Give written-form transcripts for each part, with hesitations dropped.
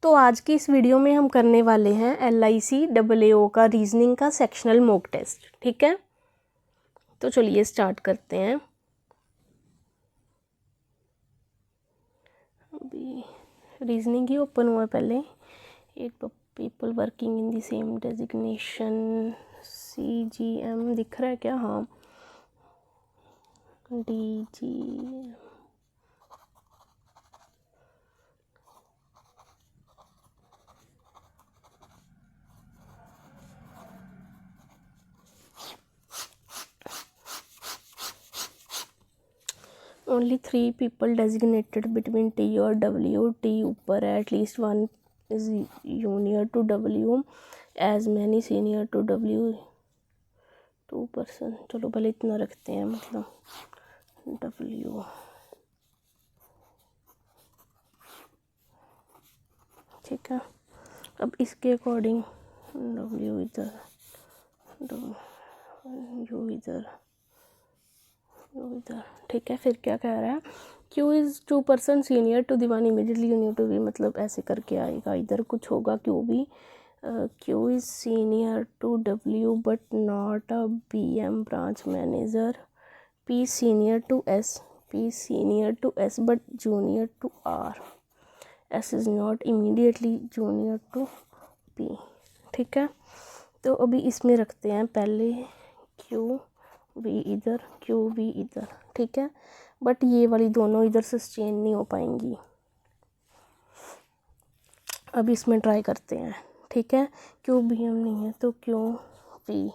तो आज की इस वीडियो में हम करने वाले हैं LIC-AAO का रीजनिंग का सेक्शनल मॉक टेस्ट। ठीक है, तो चलिए स्टार्ट करते हैं। अभी रीजनिंग ही ओपन हुआ है पहले। एक people working in the same designation CGM दिख रहा है क्या? हाँ, DG only 3 people designated between T और W। T ऊपर है, at least one is junior to W, as many senior to W, 2 person। चलो भले इतना रखते हैं, मतलब W। ठीक है, अब इसके अकॉर्डिंग W इधर, U इधर, U इधर। ठीक है, फिर क्या कह रहा है? Q is 2 person senior to the one immediately junior to V, मतलब ऐसे करके आएगा, इधर कुछ होगा Q भी। Q is senior to W but not a BM branch manager। P senior to S, P senior to S but junior to R। S is not immediately junior to P। ठीक है, तो अभी इसमें रखते हैं पहले Q V इधर, Q V इधर। ठीक है, बट ये वाली दोनों इधर सस्टेन नहीं हो पाएंगी। अब इसमें ट्राई करते हैं। ठीक है, Q B M नहीं है तो Q V,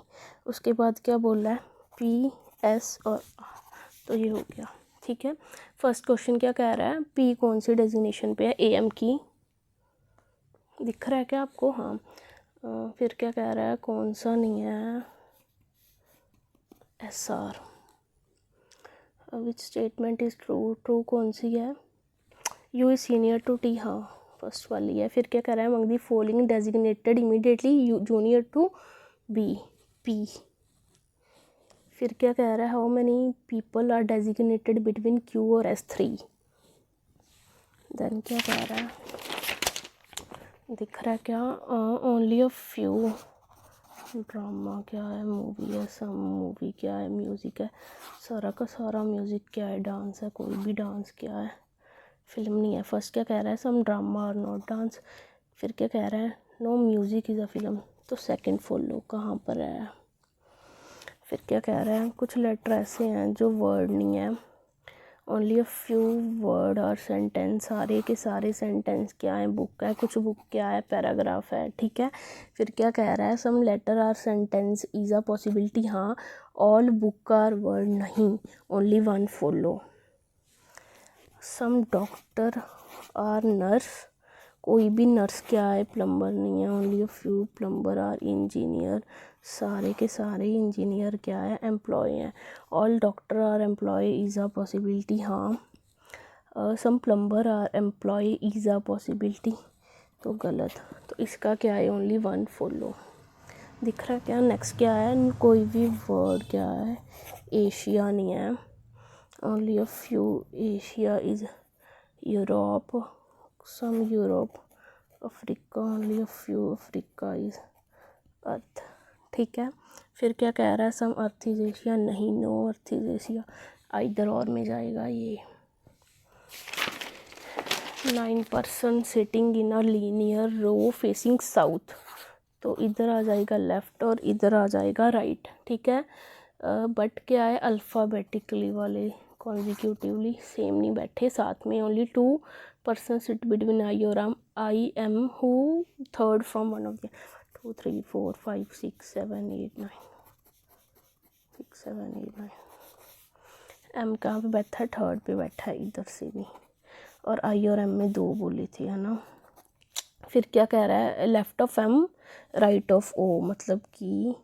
उसके बाद क्या बोल रहा है? P S और R, तो ये हो गया। ठीक है, फर्स्ट क्वेश्चन क्या कह रहा है? P कौन सी डेजिग्नेशन पे है? AM की, दिख रहा है क्या आपको? हाँ। फिर क्या कह रहा है? कौन सा नहीं है? SR। Which statement is true? True कौन सी है? U is senior to T, हाँ फर्स्ट वाली है। फिर क्या कह रहा है? Among the following designated immediately junior to B, P। फिर क्या कह रहा है? How many people are designated between Q और S3। देन क्या कह रहा है? दिख रहा है क्या? Only a few. ड्रामा क्या है? मूवी है, सम मूवी क्या है? म्यूज़िक है, सारा का सारा म्यूज़िक क्या है? डांस है, कोई भी डांस क्या है? फिल्म नहीं है। फर्स्ट क्या कह रहा है? सम ड्रामा और नॉट डांस। फिर क्या कह रहा है? Know music is a film, तो सेकंड फॉलो कहाँ पर है? फिर क्या कह रहा है? कुछ लेटर ऐसे हैं जो वर्ड नहीं है। ओनली अ फ्यू वर्ड और सेंटेंस, सारे के सारे सेंटेंस क्या है? बुक है, कुछ बुक क्या है? पैराग्राफ है। ठीक है, फिर क्या कह रहा है? Some letter are sentence is a possibility, हाँ। ऑल बुक आर वर्ड, नहीं। Only one follow. Some doctor are nurse, कोई भी नर्स क्या है? प्लम्बर नहीं है। Only a few plumber are engineer, सारे के सारे इंजीनियर क्या है? एम्प्लॉय हैं। All doctor are employ is a possibility, हाँ। Some plumber are employ is a possibility, तो गलत। तो इसका क्या है? Only one follow. दिख रहा है क्या? नेक्स्ट क्या है? कोई भी वर्ड क्या है? एशिया नहीं है। Only a few Asia is Europe, some Europe. Africa, only a few Africa is earth. ठीक है, फिर क्या कह रहा है? सम अर्थ इज एशिया, नहीं। नो अर्थ इज एशिया, इधर और में जाएगा ये। 9 person sitting in a linear row facing south, तो इधर आ जाएगा लेफ़्ट और इधर आ जाएगा राइट। ठीक है, बट क्या है? अल्फ़ाबेटिकली वाले कॉन्जिक्यूटिवली सेम नहीं बैठे साथ में। Only 2 person sit between I और I M who third from one of the 2 3 4 5 6 7 8 9 6 7 8 9। M कहाँ पे बैठा है? थर्ड पे बैठा है, इधर से भी। और आई और एम में 2 बोली थी, है ना। फिर क्या कह रहा है? Left of M right of O, मतलब कि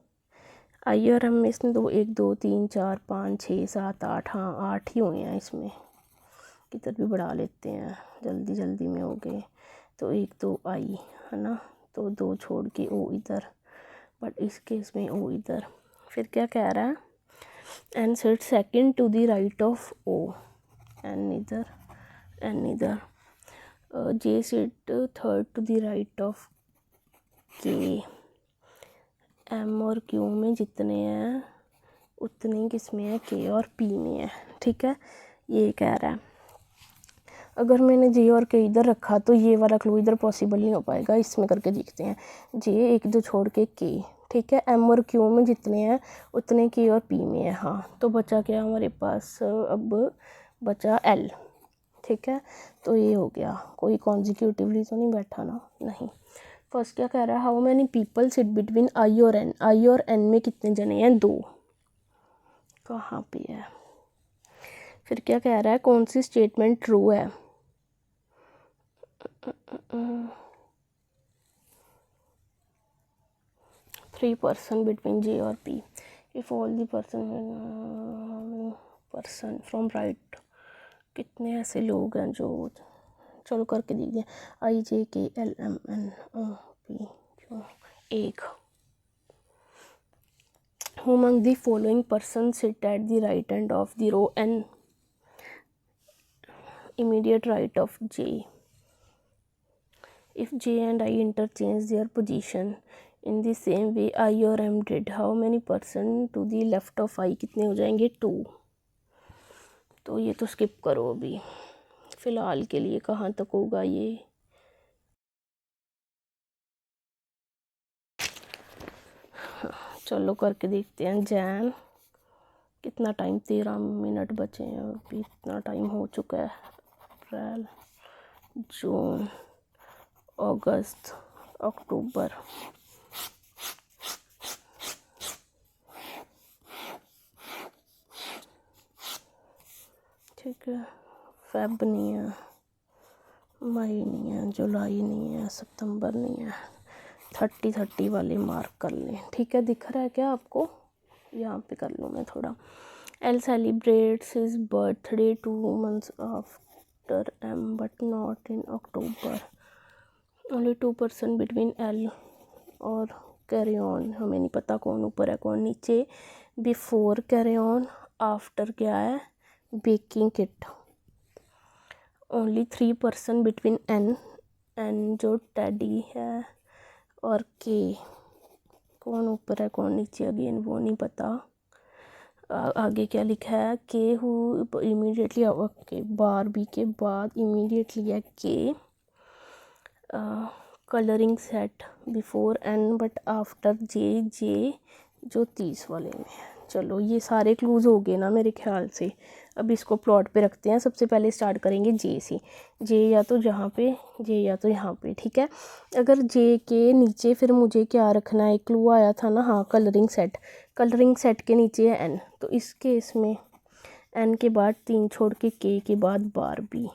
आई और एम में इसमें 2 1 2 3 4 5 6 7 8, हाँ 8 ही हुए हैं इसमें। इधर भी बढ़ा लेते हैं, जल्दी जल्दी में हो गए। तो 1 2 आई, है ना, तो 2 छोड़ के ओ इधर, बट इस केस में ओ इधर। फिर क्या कह रहा है? N sit second to the right of O, N इधर, एन इधर। J sit third to the right of K, M और क्यू में जितने हैं उतने किस में है, के और पी में है। ठीक है, ये कह रहा है। अगर मैंने जे और के इधर रखा तो ये वाला क्लू इधर पॉसिबल नहीं हो पाएगा, इसमें करके देखते हैं। जे एक दो छोड़ के के, ठीक है, एम और क्यू में जितने हैं उतने के और पी में है। हाँ, तो बचा क्या हमारे पास, अब बचा एल। ठीक है, तो ये हो गया। कोई कॉन्जिक्यूटिवली तो नहीं बैठा ना, नहीं। फर्स्ट क्या कह रहा है, how many people sit between I और एन, आई और एन में कितने जने हैं, 2। कहाँ पे है। फिर क्या कह रहा है, कौन सी स्टेटमेंट ट्रू है। 3 पर्सन बिटवीन जे और P, if all the person from right, कितने ऐसे लोग हैं जो, चलो करके दीजिए। I J K L M N O P Q, एक। Who among the following persons sit at the right end of the row n, immediate right of J? If J and I interchange their position in the same way I or M did, how many person to the left of I कितने हो जाएंगे, 2। तो ये तो skip करो अभी फ़िलहाल के लिए। कहाँ तक होगा ये, चलो करके देखते हैं। जैन, कितना टाइम, 13 मिनट बचे हैं, अभी इतना टाइम हो चुका है। अप्रैल, जून, अगस्त, अक्टूबर, ठीक है, फेब नहीं है, मई नहीं है, जुलाई नहीं है, सितंबर नहीं है। 30 वाले मार्क कर लें। ठीक है, दिख रहा है क्या आपको, यहाँ पे कर लूँ मैं थोड़ा। L celebrates his birthday 2 months after M but not in October, only 2 person between L और कैरी ऑन, हमें नहीं पता कौन ऊपर है कौन नीचे। बिफोर कैरी ऑन, आफ्टर क्या है, baking kit, only 3 person between N, N जो टेडी है, और के, कौन ऊपर है कौन नीचे, अगेन वो नहीं पता। आगे क्या लिखा है, के हु इमीडिएटली, ओके, बारबी के बाद इमीडिएटली है K, colouring set before N but after J, J जो 30 वाले में। चलो ये सारे क्लूज हो गए ना मेरे ख्याल से। अब इसको प्लॉट पे रखते हैं। सबसे पहले स्टार्ट करेंगे जे से। जे या तो जहाँ पे, जे या तो यहाँ पे। ठीक है, अगर जे के नीचे फिर मुझे क्या रखना है, क्लू आया था ना, हाँ, कलरिंग सेट। कलरिंग सेट के नीचे है एन, तो इस केस में एन के बाद 3 छोड़ के बाद बारबी।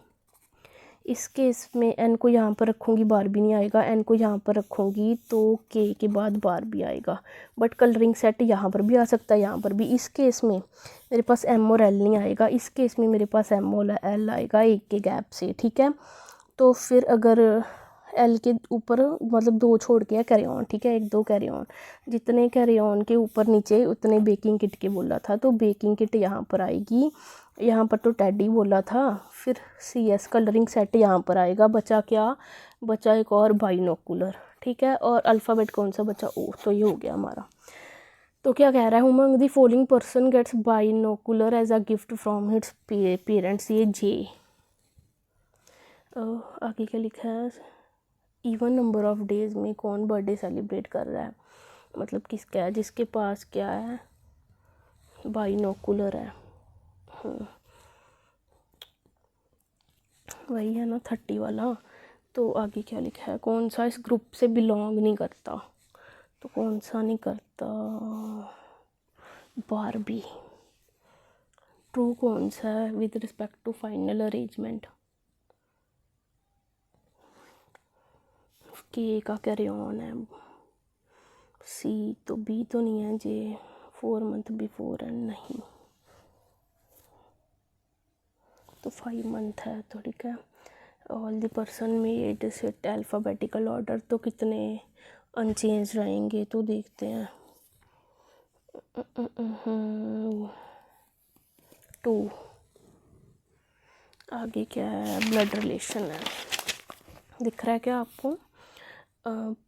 इस केस में एन को यहाँ पर रखूँगी, बार भी नहीं आएगा। एन को यहाँ पर रखूँगी तो के बाद बार भी आएगा। बट कलरिंग सेट यहाँ पर भी आ सकता है, यहाँ पर भी। इस केस में मेरे पास एम और एल नहीं आएगा, इस केस में मेरे पास एम और एल आएगा एक के गैप से। ठीक है, तो फिर अगर एल के ऊपर मतलब 2 छोड़ के है कैरी ऑन, ठीक है, 1 2 कैरी ऑन, जितने कैरी ऑन के ऊपर नीचे उतने बेकिंग किट के बोला था, तो बेकिंग किट यहाँ पर आएगी। यहाँ पर तो टैडी बोला था, फिर सी एस कलरिंग सेट यहाँ पर आएगा। बचा क्या, बचा एक और बाइनोकुलर। ठीक है, और अल्फ़ाबेट कौन सा बचा, ओ, तो ये हो गया हमारा। तो क्या कह रहा है, among the following person gets binocular as a gift from his parents, ये जे। आगे क्या लिखा है, इवन नंबर ऑफ डेज में कौन बर्थडे सेलिब्रेट कर रहा है, मतलब किसका है, जिसके पास क्या है, बाइनोकुलर है। वही है ना 30 वाला। तो आगे क्या लिखा है, कौन सा इस ग्रुप से बिलोंग नहीं करता, तो कौन सा नहीं करता, बारबी। ट्रू कौन सा है with respect to final arrangement, K का कैरी ऑन है। सी तो, बी तो नहीं है, जे 4 month बिफोर एंड नहीं, तो 5 month है। तो ठीक है, ऑल द पर्सन में एट सेट अल्फ़ाबेटिकल ऑर्डर, तो कितने अनचेंज रहेंगे, तो देखते हैं। 2। आगे क्या है, ब्लड रिलेशन है। दिख रहा है क्या आपको?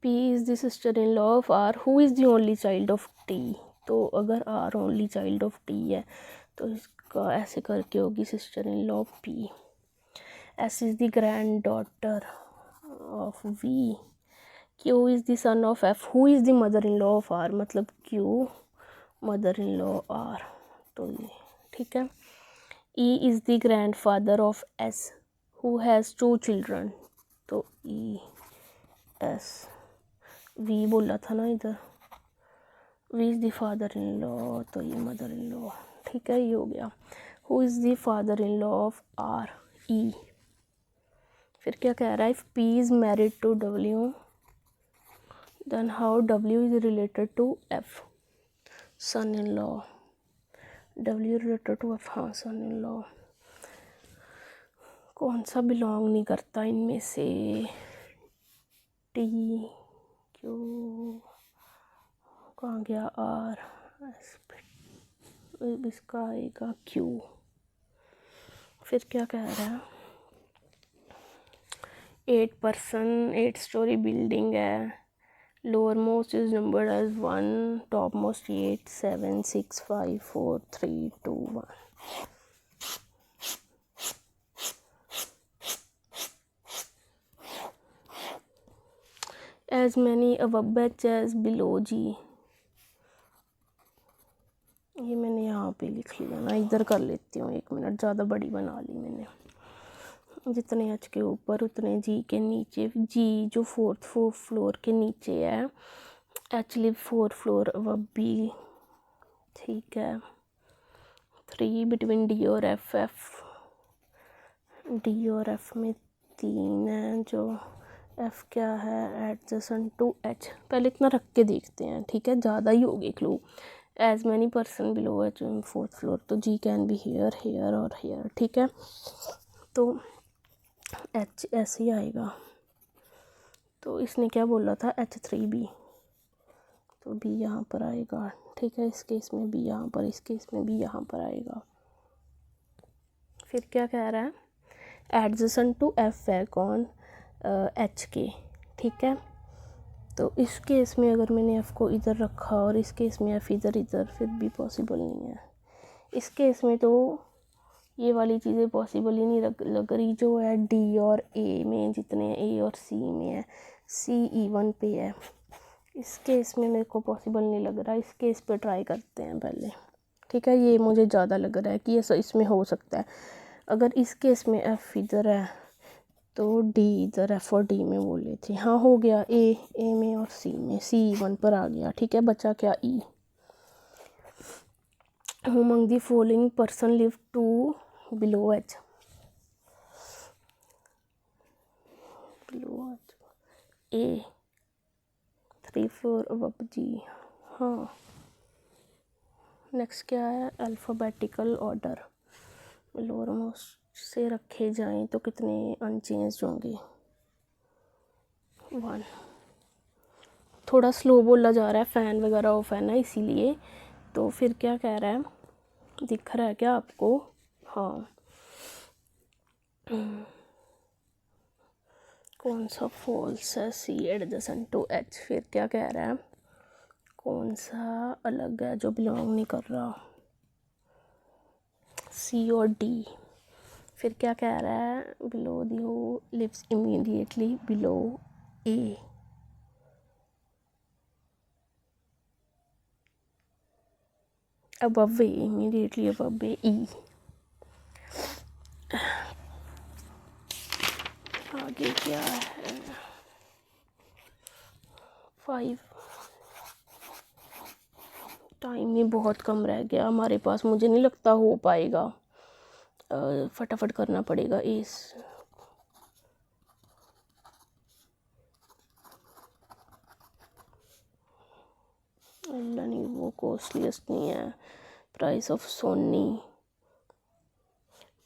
P is the sister in law of R, who is the only child of T। तो अगर R only child of T है तो इसका ऐसे करके होगी sister in law of P। S is the grand daughter of V। Q is the son of F, who is the mother in law of R, मतलब Q mother in law R। तो ये ठीक है। E is the grand father of S, who has 2 children. तो E S, V बोला था ना इधर, V is the father in law, तो ये मदर इन लॉ। ठीक है, ये हो गया। Who is the father in law of R, E। फिर क्या कह रहा है? If P is married to W, then how W is related to F, son in law. W related to F, हाँ सन इन लॉ। कौन सा belong नहीं करता इनमें से? T, Q, कहाँ गया R, इसका आएगा Q। फिर क्या कह रहा है? 8 पर्सन 8 स्टोरी बिल्डिंग है, lower most is numbered as 1, top most 8, 7, 6, 5, 4, 3, 2, 1। As many above H as below G, ये मैंने यहाँ पे लिख लिया ना, इधर कर लेती हूँ, 1 मिनट, ज़्यादा बड़ी बना ली मैंने। जितने एच के ऊपर उतने जी के नीचे, जी जो 4th फ्लोर के नीचे है, H live 4 floor above B. ठीक है। 3 बिटवीन डी और एफ, डी और एफ में 3 है, जो एफ क्या है? Adjacent to H. पहले इतना रख के देखते हैं, ठीक है, ज़्यादा ही होगी clue. As many person below H in 4th floor, तो G can be here, here और हेयर। ठीक है, तो एच ऐसे ही आएगा। तो इसने क्या बोला था? H3B, तो बी यहाँ पर आएगा। ठीक है, इस केस में बी यहाँ पर, इस केस में बी यहाँ पर आएगा। फिर क्या कह रहा है? एडजेसेंट टू एफ है कौन? एच के। ठीक है, तो इस केस में अगर मैंने एफ को इधर रखा और इस केस में एफ इधर, फिर भी पॉसिबल नहीं है। इस केस में तो ये वाली चीज़ें पॉसिबल ही नहीं लग रही, जो है डी और ए में, जितने ए और सी में है, सी E1 पे है। इस केस में मेरे को पॉसिबल नहीं लग रहा, इस केस पे ट्राई करते हैं पहले। ठीक है, ये मुझे ज़्यादा लग रहा है कि ये इसमें हो सकता है। अगर इस केस में एफ इधर है तो डी इधर, एफ और डी में बोले थे। हाँ, हो गया, ए में और सी में, C1 पर आ गया। ठीक है, बचा क्या? E. Among the following person live two below H, below H, A 3 floor above G. हाँ, नेक्स्ट क्या है? अल्फ़ाबेटिकल ऑर्डर, लोअर मोस्ट से रखे जाएं तो कितने अनचेंज होंगे? 1। थोड़ा स्लो बोला जा रहा है, फ़ैन वगैरह ऑफ है ना, इसीलिए। तो फिर क्या कह रहा है? दिख रहा है क्या आपको? हाँ, कौन सा फॉल्स है? सी एडजेसेंट टू एच। फिर क्या कह रहा है? कौन सा अलग है जो बिलोंग नहीं कर रहा? सी और डी। फिर क्या कह रहा है? Below D who lives immediately below A, above A, immediately above A, E. आगे क्या है? 5। टाइम ही बहुत कम रह गया हमारे पास, मुझे नहीं लगता हो पाएगा, फटाफट करना पड़ेगा इस। अल्लाह नहीं, वो कॉस्टलीस्ट नहीं है। प्राइस ऑफ सोनी,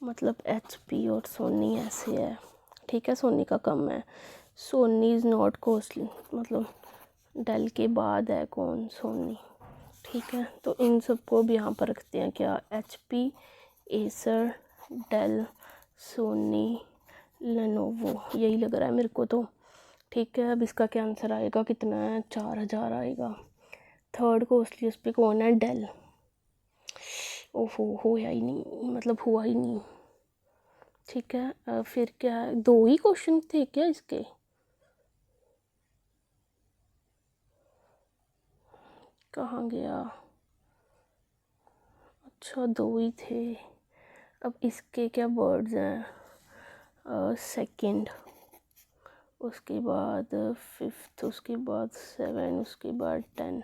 मतलब HP और सोनी ऐसे है। ठीक है, सोनी का कम है। सोनी इज़ नॉट कॉस्टली, मतलब डेल के बाद है कौन? सोनी। ठीक है, तो इन सबको भी यहाँ पर रखते हैं क्या? HP, Acer, Dell, Sony, Lenovo यही लग रहा है मेरे को तो। ठीक है, अब इसका क्या आंसर आएगा, कितना है, 4000 आएगा। थर्ड कॉस्टलीस्ट पे कौन है, डेल। ओहो, होया ही नहीं, मतलब हुआ ही नहीं। ठीक है, फिर क्या है, 2 ही क्वेश्चन थे क्या इसके, कहाँ गया, अच्छा 2 ही थे। अब इसके क्या वर्ड्स हैं, सेकंड, उसके बाद 5th, उसके बाद 7, उसके बाद 10।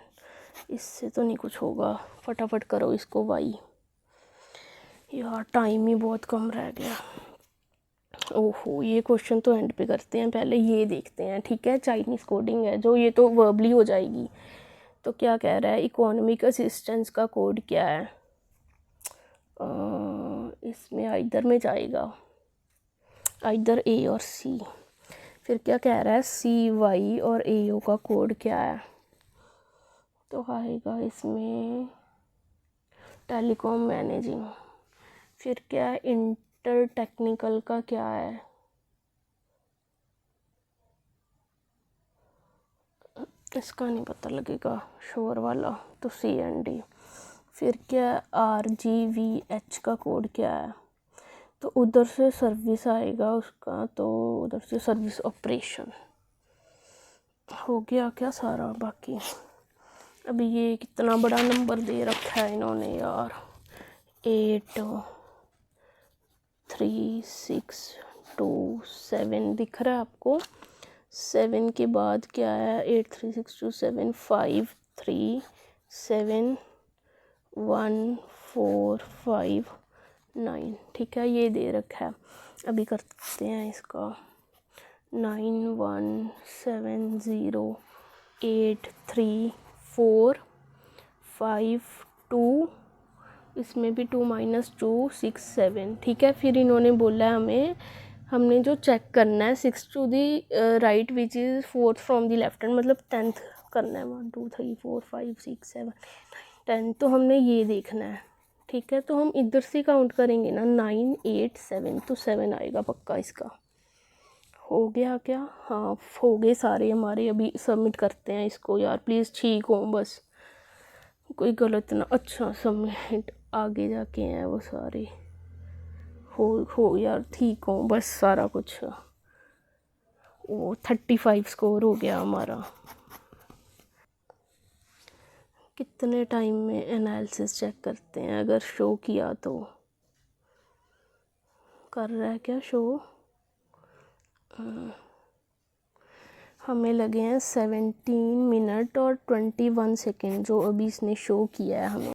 इससे तो नहीं कुछ होगा, फटाफट करो इसको भाई, यार टाइम ही बहुत कम रह गया। ओहो, ये क्वेश्चन तो एंड पे करते हैं, पहले ये देखते हैं। ठीक है, चाइनीज़ कोडिंग है जो, ये तो वर्बली हो जाएगी। तो क्या कह रहा है, इकोनॉमिक असिस्टेंस का कोड क्या है, इसमें आइदर में जाएगा, आइदर ए और सी। फिर क्या कह रहा है, CY और AO का कोड क्या है, तो आएगा इसमें टेलीकॉम मैनेजिंग। फिर क्या है, इंटर टेक्निकल का क्या है, इसका नहीं पता लगेगा, शोर वाला तो CND। फिर क्या, RGVH का कोड क्या है, तो उधर से सर्विस आएगा उसका, तो उधर से सर्विस ऑपरेशन। हो गया क्या सारा, बाकी अभी ये कितना बड़ा नंबर दे रखा है इन्होंने यार, 8 3 6 2 7 दिख रहा है आपको। 7 के बाद क्या है, 8 3 6 2 7 5 3 7 1 4 5 9। ठीक है, ये दे रखा है। अभी करते हैं इसका, 9 1 7 0 8 3 4 5 2, इसमें भी 2 - 2 6 7। ठीक है, फिर इन्होंने बोला है हमें, हमने जो चेक करना है 6 to the right which is 4th from the left hand, मतलब 10th करना है, 1 2 3 4 5 6 7 10, तो हमने ये देखना है। ठीक है, तो हम इधर से काउंट करेंगे ना, 9 8 7, तो 7 आएगा पक्का इसका। हो गया क्या, हाँ हो गए सारे हमारे। अभी सबमिट करते हैं इसको यार, प्लीज़ ठीक हो बस, कोई गलत ना, अच्छा सबमिट, आगे जाके हैं वो सारे, हो यार ठीक हो बस सारा कुछ। वो 35 स्कोर हो गया हमारा। कितने टाइम में एनालिसिस चेक करते हैं, अगर शो किया तो, कर रहा है क्या शो, हमें लगे हैं 17 मिनट और 21 सेकेंड, जो अभी इसने शो किया है हमें।